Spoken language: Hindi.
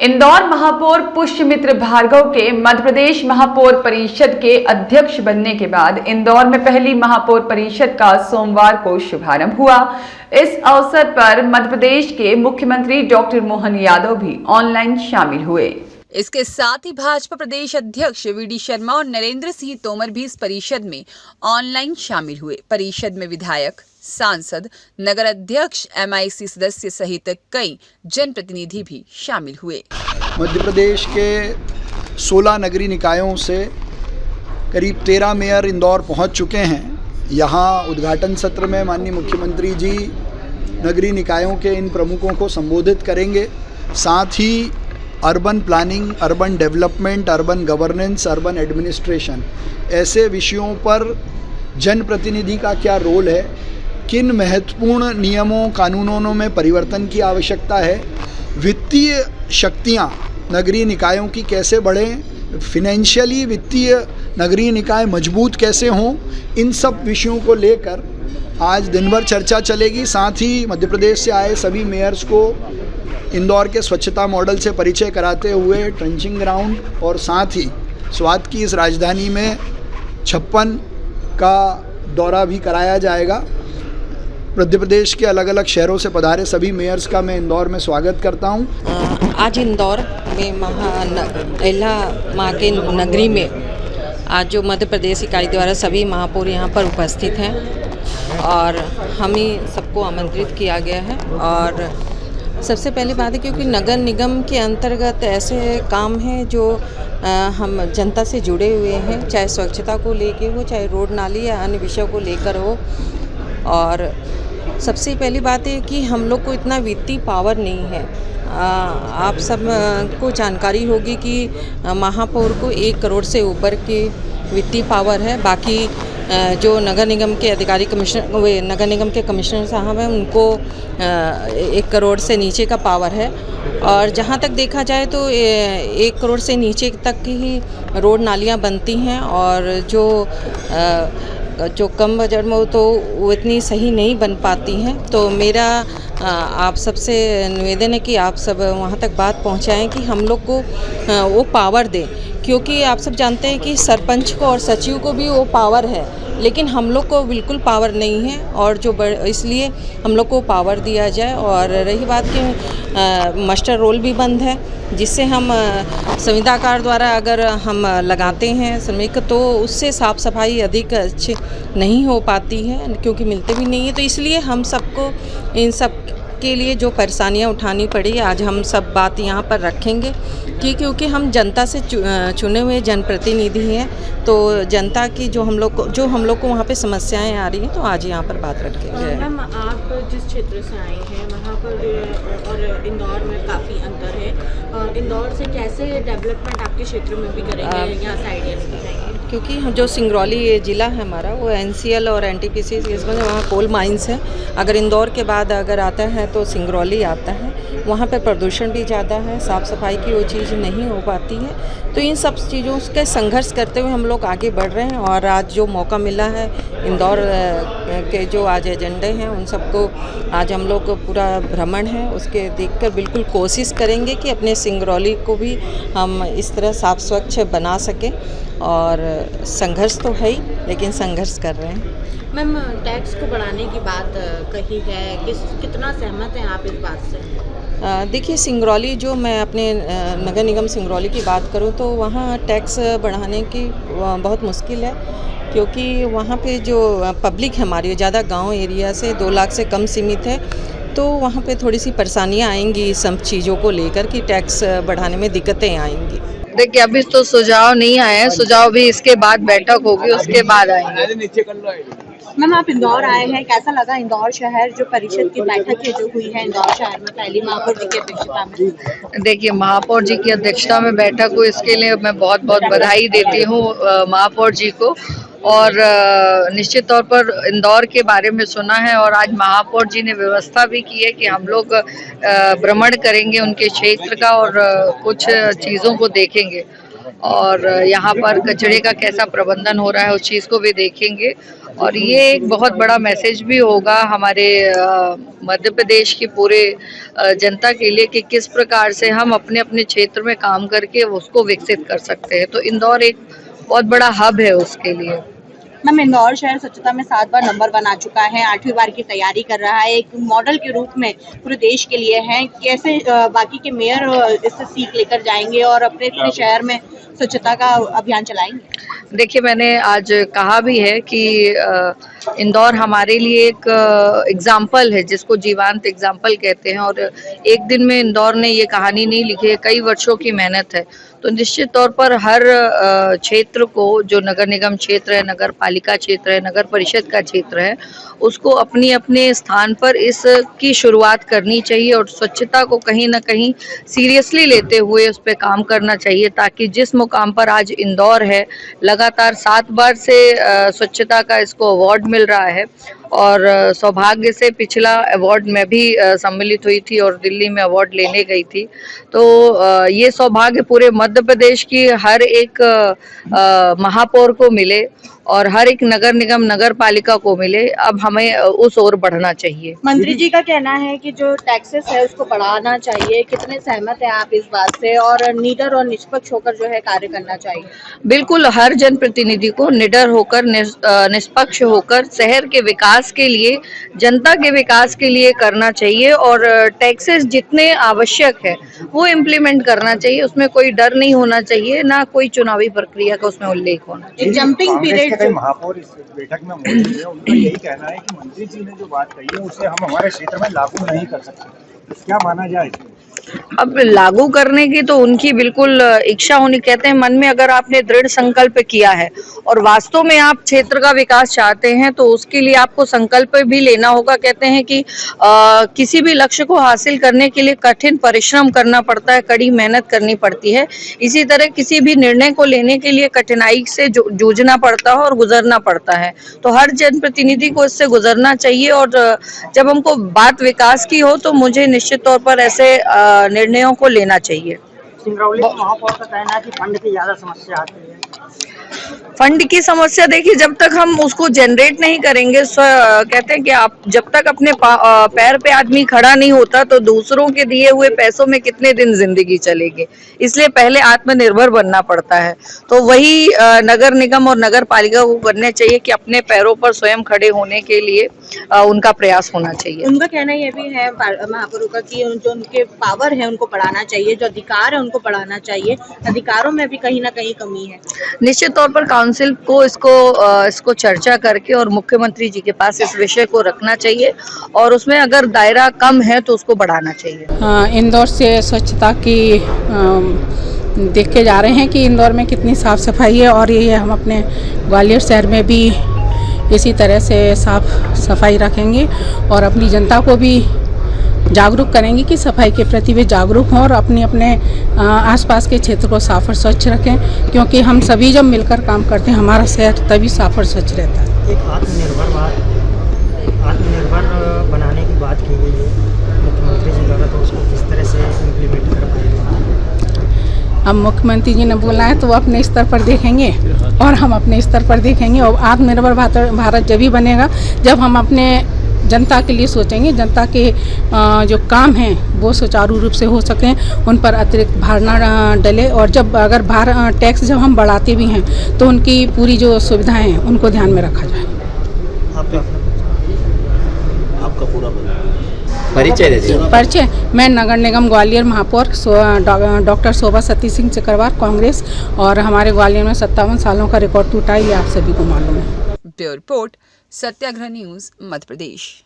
इंदौर महापौर पुष्यमित्र भार्गव के मध्य प्रदेश महापौर परिषद के अध्यक्ष बनने के बाद इंदौर में पहली महापौर परिषद का सोमवार को शुभारंभ हुआ। इस अवसर पर मध्य प्रदेश के मुख्यमंत्री डॉक्टर मोहन यादव भी ऑनलाइन शामिल हुए। इसके साथ ही भाजपा प्रदेश अध्यक्ष वीडी शर्मा और नरेंद्र सिंह तोमर भी इस परिषद में ऑनलाइन शामिल हुए। परिषद में विधायक, सांसद, नगर अध्यक्ष, MIC सदस्य सहित कई जनप्रतिनिधि भी शामिल हुए। मध्य प्रदेश के 16 नगरीय निकायों से करीब 13 मेयर इंदौर पहुंच चुके हैं। यहां उद्घाटन सत्र में माननीय मुख्यमंत्री जी नगरीय निकायों के इन प्रमुखों को संबोधित करेंगे। साथ ही urban planning, urban development, urban governance, urban administration ऐसे विषयों पर जनप्रतिनिधि का क्या रोल है, किन महत्वपूर्ण नियमों कानूनों में परिवर्तन की आवश्यकता है, वित्तीय शक्तियां नगरीय निकायों की कैसे बढ़ें, फिनेंशियली वित्तीय नगरीय निकाय मजबूत कैसे हों, इन सब विषयों को लेकर आज दिन भर चर्चा चलेगी। साथ ही मध्य प्रदेश से आए सभी मेयर्स को इंदौर के स्वच्छता मॉडल से परिचय कराते हुए ट्रेंचिंग ग्राउंड और साथ ही स्वाद की इस राजधानी में 56 का दौरा भी कराया जाएगा। मध्य प्रदेश के अलग अलग शहरों से पधारे सभी मेयर्स का मैं इंदौर में स्वागत करता हूं। आज इंदौर में एला माँ के नगरी में आज जो मध्य प्रदेश इकाई द्वारा सभी महापौर यहाँ पर उपस्थित हैं और हमें सबको आमंत्रित किया गया है। और सबसे पहली बात है क्योंकि नगर निगम के अंतर्गत ऐसे काम हैं जो हम जनता से जुड़े हुए हैं, चाहे स्वच्छता को लेके हो, चाहे रोड नाली या अन्य विषयों को लेकर हो। और सबसे पहली बात है कि हम लोग को इतना वित्तीय पावर नहीं है। आप सब को जानकारी होगी कि महापौर को 1 करोड़ से ऊपर की वित्तीय पावर है। बाकी जो नगर निगम के अधिकारी नगर निगम के कमिश्नर साहब हैं उनको 1 करोड़ से नीचे का पावर है। और जहाँ तक देखा जाए तो 1 करोड़ से नीचे तक की ही रोड नालियाँ बनती हैं और जो कम बजट में हो तो वो इतनी सही नहीं बन पाती हैं। तो मेरा आप सबसे निवेदन है कि आप सब वहाँ तक बात पहुँचाएं कि हम लोग को वो पावर दें, क्योंकि आप सब जानते हैं कि सरपंच को और सचिव को भी वो पावर है, लेकिन हम लोग को बिल्कुल पावर नहीं है। और इसलिए हम लोग को पावर दिया जाए। और रही बात कि मास्टर रोल भी बंद है, जिससे हम संविदाकार द्वारा अगर हम लगाते हैं श्रमिक तो उससे साफ़ सफाई अधिक अच्छी नहीं हो पाती है, क्योंकि मिलते भी नहीं है। तो इसलिए हम सबको इन सब के लिए जो परेशानियां उठानी पड़ी, आज हम सब बात यहाँ पर रखेंगे कि क्योंकि हम जनता से चुने हुए जनप्रतिनिधि हैं, तो जनता की जो हम लोग को वहाँ पे समस्याएं आ रही हैं, तो आज यहाँ पर बात रखेंगे। मैम, आप जिस क्षेत्र से आए हैं वहाँ पर और इंदौर में काफ़ी अंतर है। इंदौर से कैसे डेवलपमेंट आपके क्षेत्र में भी करेंगे, यहाँ से आइडिया बताएंगे? क्योंकि हम जो सिंगरौली ज़िला है हमारा, वो NCL और NTPC इसमें वहाँ कोल माइंस है। अगर इंदौर के बाद अगर आता है तो सिंगरौली आता है। वहाँ पे प्रदूषण भी ज़्यादा है, साफ़ सफाई की वो चीज़ नहीं हो पाती है। तो इन सब चीज़ों के संघर्ष करते हुए हम लोग आगे बढ़ रहे हैं। और आज जो मौका मिला है, इंदौर के जो आज एजेंडे हैं उन सबको आज हम लोग पूरा भ्रमण है उसके देखकर बिल्कुल कोशिश करेंगे कि अपने सिंगरौली को भी हम इस तरह साफ स्वच्छ बना सकें। और संघर्ष तो है ही, लेकिन संघर्ष कर रहे हैं। मैम, टैक्स को बढ़ाने की बात कही है, कितना सहमत हैं आप इस बात से? देखिए, सिंगरौली जो मैं अपने नगर निगम सिंगरौली की बात करूं तो वहाँ टैक्स बढ़ाने की बहुत मुश्किल है, क्योंकि वहाँ पे जो पब्लिक है हमारी ज़्यादा गांव एरिया से 2 लाख से कम सीमित है। तो वहाँ पे थोड़ी सी परेशानियाँ आएंगी सब चीज़ों को लेकर कि टैक्स बढ़ाने में दिक्कतें आएंगी। देखिए, अभी तो सुझाव नहीं आए हैं, सुझाव भी इसके बाद बैठक होगी उसके बाद आएंगे। मैम, आप इंदौर आए हैं, कैसा लगा इंदौर शहर? जो परिषद की बैठक जो हुई है इंदौर शहर में पहली महापौर जी की अध्यक्षता में। देखिए, महापौर जी की अध्यक्षता में बैठक हुई, इसके लिए मैं बहुत बहुत बधाई देती हूँ महापौर जी को। और निश्चित तौर पर इंदौर के बारे में सुना है और आज महापौर जी ने व्यवस्था भी की है कि हम लोग भ्रमण करेंगे उनके क्षेत्र का और कुछ चीज़ों को देखेंगे और यहाँ पर कचरे का कैसा प्रबंधन हो रहा है उस चीज़ को भी देखेंगे। और ये एक बहुत बड़ा मैसेज भी होगा हमारे मध्य प्रदेश की पूरे जनता के लिए कि किस प्रकार से हम अपने अपने क्षेत्र में काम करके उसको विकसित कर सकते हैं। तो इंदौर एक बहुत बड़ा हब है उसके लिए। मैम, इंदौर शहर स्वच्छता में 7 बार नंबर बना चुका है, 8वीं बार की तैयारी कर रहा है, एक मॉडल के रूप में पूरे देश के लिए है। कैसे बाकी के मेयर इससे सीख लेकर जाएंगे और अपने शहर में स्वच्छता का अभियान चलाएंगे? देखिए, मैंने आज कहा भी है कि इंदौर हमारे लिए एक एग्जाम्पल है, जिसको जीवंत एग्जाम्पल कहते हैं। और एक दिन में इंदौर ने ये कहानी नहीं लिखी है, कई वर्षों की मेहनत है। तो निश्चित तौर पर हर क्षेत्र को, जो नगर निगम क्षेत्र है, नगर पालिका क्षेत्र है, नगर परिषद का क्षेत्र है, उसको अपनी अपने स्थान पर इसकी शुरुआत करनी चाहिए और स्वच्छता को कहीं ना कहीं सीरियसली लेते हुए उस पर काम करना चाहिए, ताकि जिस मुकाम पर आज इंदौर है, लगातार 7 बार से स्वच्छता का इसको अवार्ड मिल रहा है। और सौभाग्य से पिछला अवार्ड में भी सम्मिलित हुई थी और दिल्ली में अवार्ड लेने गई थी। तो ये सौभाग्य पूरे मध्य प्रदेश की हर एक महापौर को मिले और हर एक नगर निगम नगर पालिका को मिले। अब हमें उस ओर बढ़ना चाहिए। मंत्री जी का कहना है कि जो टैक्सेस है उसको बढ़ाना चाहिए, कितने सहमत हैं आप इस बात से? और निडर और निष्पक्ष होकर जो है कार्य करना चाहिए। बिल्कुल, हर जनप्रतिनिधि को निडर होकर, निष्पक्ष होकर शहर के विकास के लिए, जनता के विकास के लिए करना चाहिए और टैक्सेस जितने आवश्यक है वो इम्प्लीमेंट करना चाहिए। उसमें कोई डर नहीं होना चाहिए, ना कोई चुनावी प्रक्रिया का उसमें उल्लेख होना चाहिए। जंपिंग पीरियड महापौर इस बैठक में मौजूद है, उनका यही कहना है कि मंत्री जी ने जो बात कही है उसे हम हमारे क्षेत्र में लागू नहीं कर सकते। क्या माना जाए? अब लागू करने की तो उनकी बिल्कुल इच्छा होनी। कहते हैं मन में अगर आपने दृढ़ संकल्प किया है और वास्तव में आप क्षेत्र का विकास चाहते हैं तो उसके लिए आपको संकल्प भी लेना होगा। कहते हैं कि किसी भी लक्ष्य को हासिल करने के लिए कठिन परिश्रम करना पड़ता है, कड़ी मेहनत करनी पड़ती है। इसी तरह किसी भी निर्णय को लेने के लिए कठिनाई से जूझना पड़ता है और गुजरना पड़ता है। तो हर जनप्रतिनिधि को इससे गुजरना चाहिए और जब हमको बात विकास की हो तो मुझे निश्चित तौर पर ऐसे निर्णयों को लेना चाहिए। सिंगरौली महापौर का कहना है कि फंड की ज्यादा समस्या आती है। फंड की समस्या देखिए, जब तक हम उसको जनरेट नहीं करेंगे, कहते हैं कि आप जब तक अपने पैर पे आदमी खड़ा नहीं होता तो दूसरों के दिए हुए पैसों में कितने दिन जिंदगी चलेगी। इसलिए पहले आत्मनिर्भर बनना पड़ता है। तो वही नगर निगम और नगर पालिका को करने चाहिए कि अपने पैरों पर स्वयं खड़े होने के लिए उनका प्रयास होना चाहिए। उनका कहना यह भी है महापौरों का कि जो उनके पावर है उनको बढ़ाना चाहिए, जो अधिकार है उनको बढ़ाना चाहिए। अधिकारों में भी कहीं ना कहीं कमी है। निश्चित तौर पर काउंसिल को इसको चर्चा करके और मुख्यमंत्री जी के पास इस विषय को रखना चाहिए और उसमें अगर दायरा कम है तो उसको बढ़ाना चाहिए। इंदौर से स्वच्छता की देख के जा रहे हैं कि इंदौर में कितनी साफ़ सफाई है और ये हम अपने ग्वालियर शहर में भी इसी तरह से साफ़ सफाई रखेंगे और अपनी जनता को भी जागरूक करेंगे कि सफाई के प्रति वे जागरूक हों और अपने अपने आसपास के क्षेत्र को साफ और स्वच्छ रखें, क्योंकि हम सभी जब मिलकर काम करते हैं हमारा शहर तभी साफ और स्वच्छ रहता है। एक आत्मनिर्भर बनाने की बात की गई है मुख्यमंत्री जी द्वारा, तो उसको किस तरह से इम्प्लीमेंट कर पाएंगे? अब मुख्यमंत्री जी ने बोला है तो वो अपने स्तर पर देखेंगे और हम अपने स्तर पर देखेंगे। और आत्मनिर्भर भारत जब ही बनेगा जब हम अपने जनता के लिए सोचेंगे, जनता के जो काम हैं वो सुचारू रूप से हो सकें, उन पर अतिरिक्त भार ना डले। और जब अगर टैक्स जब हम बढ़ाते भी हैं तो उनकी पूरी जो सुविधाएं हैं उनको ध्यान में रखा जाए। आपका पूरा परिचय दीजिए। परिचय, मैं नगर निगम ग्वालियर महापौर डॉक्टर शोभा सती सिंह चक्रवार, कांग्रेस। और हमारे ग्वालियर में 57 सालों का रिकॉर्ड टूटा है, ये आप सभी को मालूम है। ब्यूरो रिपोर्ट, सत्याग्रह न्यूज़, मध्य प्रदेश।